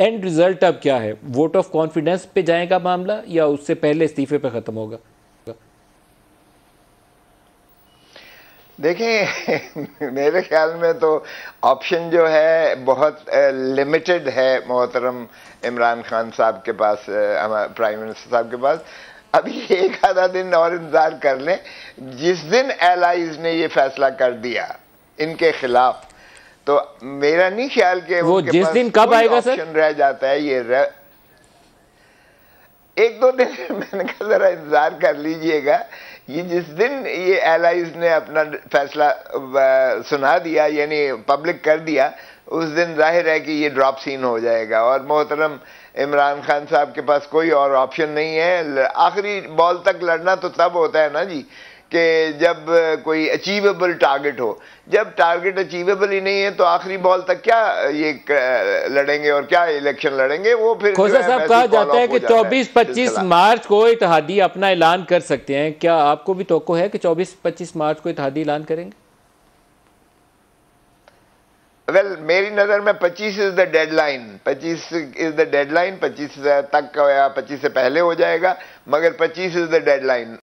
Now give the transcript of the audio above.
And result अब क्या है? वोट ऑफ कॉन्फिडेंस पे जाएगा मामला या उससे पहले इस्तीफे पे खत्म होगा? देखें मेरे ख्याल में तो ऑप्शन जो है बहुत लिमिटेड है मोहतरम इमरान खान साहब के पास, प्राइम मिनिस्टर साहब के पास। अभी एक आधा दिन और इंतजार कर लें। जिस दिन एलाइज ने ये फैसला कर दिया इनके खिलाफ, तो मेरा नहीं ख्याल कि वो उनके जिस पास दिन कब कोई आएगा सर? ऑप्शन रह जाता है। ये एक दो दिन मैंने कहा जरा इंतजार कर लीजिएगा। ये जिस दिन ये एलाइज ने अपना फैसला सुना दिया, यानी पब्लिक कर दिया, उस दिन जाहिर है कि ये ड्रॉप सीन हो जाएगा और मोहतरम इमरान खान साहब के पास कोई और ऑप्शन नहीं है। आखिरी बॉल तक लड़ना तो तब होता है ना जी कि जब कोई अचीवेबल टारगेट हो। जब टारगेट अचीवेबल ही नहीं है तो आखिरी बॉल तक क्या ये लड़ेंगे और क्या इलेक्शन लड़ेंगे? वो फिर खोसा साहब, कहा जाता है कि 24-25 मार्च को इत्तेहादी अपना ऐलान कर सकते हैं। क्या आपको भी तवक्को है कि 24-25 मार्च को इत्तेहादी ऐलान करेंगे? वेल मेरी नज़र में 25 is the deadline. 25 is the deadline. 25 तक या 25 से पहले हो जाएगा, मगर 25 इज द डेडलाइन।